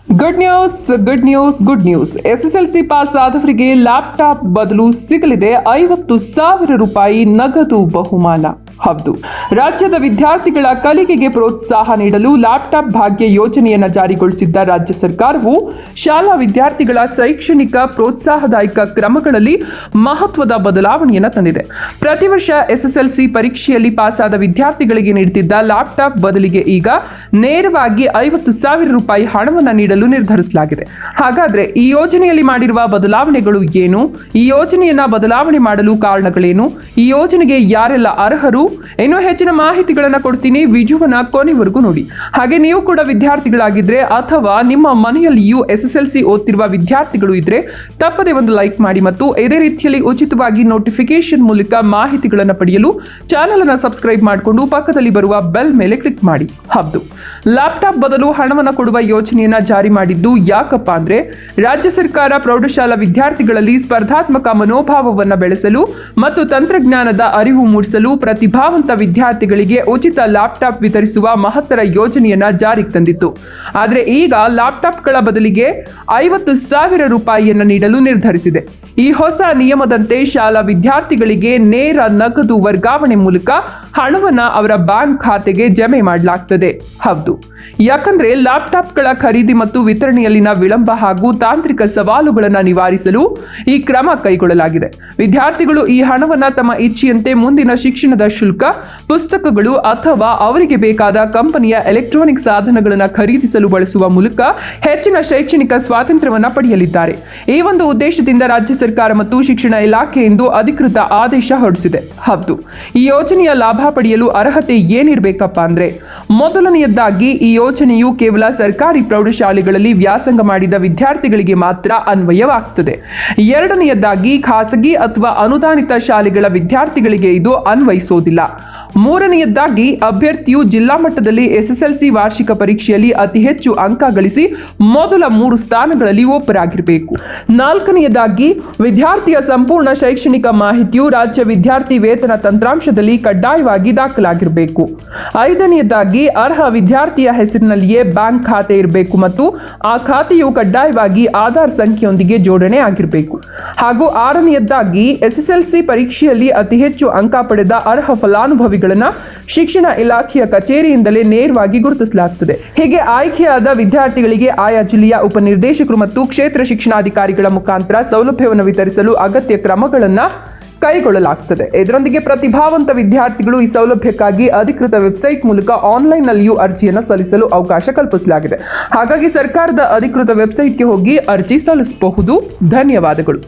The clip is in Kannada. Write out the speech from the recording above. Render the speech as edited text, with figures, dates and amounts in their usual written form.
Good news. ಎಸ್ಎಸ್ಎಲ್ಸಿ ಪಾಸ್ ಆದವರಿಗೆ ಲ್ಯಾಪ್ಟಾಪ್ ಬದಲು ಸಿಗಲಿದೆ 50,000 ರೂಪಾಯಿ ನಗದು ಬಹುಮಾನ. ಹೌದು, ರಾಜ್ಯದ ವಿದ್ಯಾರ್ಥಿಗಳ ಕಲಿಕೆಗೆ ಪ್ರೋತ್ಸಾಹ ನೀಡಲು ಲ್ಯಾಪ್ಟಾಪ್ ಭಾಗ್ಯ ಯೋಜನೆಯನ್ನು ಜಾರಿಗೊಳಿಸಿದ್ದ ರಾಜ್ಯ ಸರ್ಕಾರವು ಶಾಲಾ ವಿದ್ಯಾರ್ಥಿಗಳ ಶೈಕ್ಷಣಿಕ ಪ್ರೋತ್ಸಾಹದಾಯಕ ಕ್ರಮಗಳಲ್ಲಿ ಮಹತ್ವದ ಬದಲಾವಣೆಯನ್ನು ತಂದಿದೆ. ಪ್ರತಿ ವರ್ಷ ಎಸ್ಎಸ್ಎಲ್ಸಿ ಪರೀಕ್ಷೆಯಲ್ಲಿ ಪಾಸಾದ ವಿದ್ಯಾರ್ಥಿಗಳಿಗೆ ನೀಡುತ್ತಿದ್ದ ಲ್ಯಾಪ್ಟಾಪ್ ಬದಲಿಗೆ ಈಗ ನೇರವಾಗಿ 50,000 ರೂಪಾಯಿ ಹಣವನ್ನು ನೀಡಲು ನಿರ್ಧರಿಸಲಾಗಿದೆ. ಹಾಗಾದ್ರೆ ಈ ಯೋಜನೆಯಲ್ಲಿ ಮಾಡಿರುವ ಬದಲಾವಣೆಗಳು ಏನು? ಈ ಯೋಜನೆಯನ್ನ ಬದಲಾವಣೆ ಮಾಡಲು ಕಾರಣಗಳೇನು? ಈ ಯೋಜನೆಗೆ ಯಾರೆಲ್ಲ ಅರ್ಹರು? ಇನ್ನೂ ಹೆಚ್ಚಿನ ಮಾಹಿತಿಗಳನ್ನು ಕೊಡ್ತೀನಿ. ವಿಡಿಯೋವನ್ನ ಕೊನೆವರೆಗೂ ನೋಡಿ. ಹಾಗೆ ನೀವು ಕೂಡ ವಿದ್ಯಾರ್ಥಿಗಳಾಗಿದ್ರೆ ಅಥವಾ ನಿಮ್ಮ ಮನೆಯಲ್ಲಿಯೂ ಎಸ್ಎಸ್ಎಲ್ಸಿ ಓದ್ತಿರುವ ವಿದ್ಯಾರ್ಥಿಗಳು ಇದ್ರೆ ತಪ್ಪದೆ ಒಂದು ಲೈಕ್ ಮಾಡಿ ಮತ್ತು ಇದೇ ರೀತಿಯಲ್ಲಿ ಉಚಿತವಾಗಿ ನೋಟಿಫಿಕೇಶನ್ ಮೂಲಕ ಮಾಹಿತಿಗಳನ್ನು ಪಡೆಯಲು ಚಾನೆಲ್ ಅನ್ನು ಸಬ್ಸ್ಕ್ರೈಬ್ ಮಾಡಿಕೊಂಡು ಪಕ್ಕದಲ್ಲಿ ಬರುವ ಬೆಲ್ ಮೇಲೆ ಕ್ಲಿಕ್ ಮಾಡಿ. ಹೌದು, ಲ್ಯಾಪ್ಟಾಪ್ ಬದಲು ಹಣವನ್ನು ಕೊಡುವ ಯೋಜನೆಯನ್ನ ಜಾರಿ ಮಾಡಿದ್ದು ಯಾಕಪ್ಪ ಅಂದ್ರೆ ರಾಜ್ಯ ಸರ್ಕಾರ ಪ್ರೌಢಶಾಲಾ ವಿದ್ಯಾರ್ಥಿಗಳಲ್ಲಿ ಸ್ಪರ್ಧಾತ್ಮಕ ಮನೋಭಾವವನ್ನು ಬೆಳೆಸಲು ಮತ್ತು ತಂತ್ರಜ್ಞಾನದ ಅರಿವು ಮೂಡಿಸಲು ಪ್ರತಿಭಾವಂತ ವಿದ್ಯಾರ್ಥಿಗಳಿಗೆ ಉಚಿತ ಲ್ಯಾಪ್ಟಾಪ್ ವಿತರಿಸುವ ಮಹತ್ತರ ಯೋಜನೆಯನ್ನ ಜಾರಿಗೆ ತಂದಿತ್ತು. ಆದರೆ ಈಗ ಲ್ಯಾಪ್ಟಾಪ್ಗಳ ಬದಲಿಗೆ 50,000 ರೂಪಾಯಿಯನ್ನು ನೀಡಲು ನಿರ್ಧರಿಸಿದೆ. ಈ ಹೊಸ ನಿಯಮದಂತೆ ಶಾಲಾ ವಿದ್ಯಾರ್ಥಿಗಳಿಗೆ ನೇರ ನಗದು ವರ್ಗಾವಣೆ ಮೂಲಕ ಹಣವನ್ನ ಅವರ ಬ್ಯಾಂಕ್ ಖಾತೆಗೆ ಜಮೆ ಮಾಡಲಾಗ್ತದೆ. ಹೌದು, ಯಾಕಂದ್ರೆ ಲ್ಯಾಪ್ಟಾಪ್ಗಳ ಖರೀದಿ ಮತ್ತು ವಿತರಣೆಯಲ್ಲಿನ ವಿಳಂಬ ಹಾಗೂ ತಾಂತ್ರಿಕ ಸವಾಲುಗಳನ್ನು ನಿವಾರಿಸಲು ಈ ಕ್ರಮ ಕೈಗೊಳ್ಳಲಾಗಿದೆ. ವಿದ್ಯಾರ್ಥಿಗಳು ಈ ಹಣವನ್ನ ತಮ್ಮ ಇಚ್ಛೆಯಂತೆ ಮುಂದಿನ ಶಿಕ್ಷಣದ ಶುಲ್ಕ, ಪುಸ್ತಕಗಳು ಅಥವಾ ಅವರಿಗೆ ಬೇಕಾದ ಕಂಪನಿಯ ಎಲೆಕ್ಟ್ರಾನಿಕ್ ಸಾಧನಗಳನ್ನು ಖರೀದಿಸಲು ಬಳಸುವ ಮೂಲಕ ಹೆಚ್ಚಿನ ಶೈಕ್ಷಣಿಕ ಸ್ವಾತಂತ್ರ್ಯವನ್ನು ಪಡೆಯಲಿದ್ದಾರೆ. ಈ ಒಂದು ಉದ್ದೇಶದಿಂದ ರಾಜ್ಯ ಸರ್ಕಾರ ಮತ್ತು ಶಿಕ್ಷಣ ಇಲಾಖೆಯಿಂದ ಅಧಿಕೃತ ಆದೇಶ ಹೊರಡಿಸಿದೆ. ಹೌದು, ಈ ಯೋಜನೆಯ ಲಾಭ ಪಡೆಯಲು ಅರ್ಹತೆ ಏನಿರಬೇಕಪ್ಪ ಅಂದ್ರೆ ಮೊದಲನೆಯದಾಗಿ ಈ ಯೋಜನೆಯು ಕೇವಲ ಸರ್ಕಾರಿ ಪ್ರೌಢಶಾಲೆಗಳಲ್ಲಿ ವ್ಯಾಸಂಗ ಮಾಡಿದ ವಿದ್ಯಾರ್ಥಿಗಳಿಗೆ ಮಾತ್ರ ಅನ್ವಯವಾಗುತ್ತದೆ. ಎರಡನೆಯದಾಗಿ ಖಾಸಗಿ ಅಥವಾ ಅನುದಾನಿತ ಶಾಲೆಗಳ ವಿದ್ಯಾರ್ಥಿಗಳಿಗೆ ಇದು ಅನ್ವಯಿಸೋದಿಲ್ಲ. ಮೂರನೆಯದಾಗಿ ಅಭ್ಯರ್ಥಿಯು ಜಿಲ್ಲಾ ಮಟ್ಟದಲ್ಲಿ ಎಸ್ಎಸ್ಎಲ್ಸಿ ವಾರ್ಷಿಕ ಪರೀಕ್ಷೆಯಲ್ಲಿ ಅತಿ ಹೆಚ್ಚು ಅಂಕ ಗಳಿಸಿ ಮೊದಲ 3 ಸ್ಥಾನಗಳಲ್ಲಿ ಒಬ್ಬರಾಗಿರಬೇಕು. ನಾಲ್ಕನೆಯದಾಗಿ ವಿದ್ಯಾರ್ಥಿಯ ಸಂಪೂರ್ಣ ಶೈಕ್ಷಣಿಕ ಮಾಹಿತಿಯು ರಾಜ್ಯ ವಿದ್ಯಾರ್ಥಿ ವೇತನ ತಂತ್ರಾಂಶದಲ್ಲಿ ಕಡ್ಡಾಯವಾಗಿ ದಾಖಲಾಗಿರಬೇಕು. ಐದನೆಯದಾಗಿ ಅರ್ಹ ವಿದ್ಯಾರ್ಥಿಯ ಹೆಸರಿನಲ್ಲಿಯೇ ಬ್ಯಾಂಕ್ ಖಾತೆ ಇರಬೇಕು ಮತ್ತು ಆ ಖಾತೆಯು ಕಡ್ಡಾಯವಾಗಿ ಆಧಾರ್ ಸಂಖ್ಯೆಯೊಂದಿಗೆ ಜೋಡಣೆ ಆಗಿರಬೇಕು. ಹಾಗೂ ಆರನೆಯದಾಗಿ ಎಸ್ಎಸ್ಎಲ್ಸಿ ಪರೀಕ್ಷೆಯಲ್ಲಿ ಅತಿ ಹೆಚ್ಚು ಅಂಕ ಪಡೆದ ಅರ್ಹ ಫಲಾನುಭವಿಗಳನ್ನ ಶಿಕ್ಷಣ ಇಲಾಖೆಯ ಕಚೇರಿಯಿಂದಲೇ ನೇರವಾಗಿ ಗುರುತಿಸಲಾಗುತ್ತದೆ. ಹೀಗೆ ಆಯ್ಕೆಯಾದ ವಿದ್ಯಾರ್ಥಿಗಳಿಗೆ ಆಯಾ ಜಿಲ್ಲೆಯ ಉಪನಿರ್ದೇಶಕರು ಮತ್ತು ಕ್ಷೇತ್ರ ಶಿಕ್ಷಣಾಧಿಕಾರಿಗಳ ಮುಖಾಂತರ ಸೌಲಭ್ಯವನ್ನು ವಿತರಿಸಲು ಅಗತ್ಯ ಕ್ರಮಗಳನ್ನು ಕೈಗೊಳ್ಳಲಾಗುತ್ತದೆ. ಇದರೊಂದಿಗೆ ಪ್ರತಿಭಾವಂತ ವಿದ್ಯಾರ್ಥಿಗಳು ಈ ಸೌಲಭ್ಯಕ್ಕಾಗಿ ಅಧಿಕೃತ ವೆಬ್ಸೈಟ್ ಮೂಲಕ ಆನ್ಲೈನ್ನಲ್ಲಿಯೂ ಅರ್ಜಿಯನ್ನು ಸಲ್ಲಿಸಲು ಅವಕಾಶ ಕಲ್ಪಿಸಲಾಗಿದೆ. ಹಾಗಾಗಿ ಸರ್ಕಾರದ ಅಧಿಕೃತ ವೆಬ್ಸೈಟ್ಗೆ ಹೋಗಿ ಅರ್ಜಿ ಸಲ್ಲಿಸಬಹುದು. ಧನ್ಯವಾದಗಳು.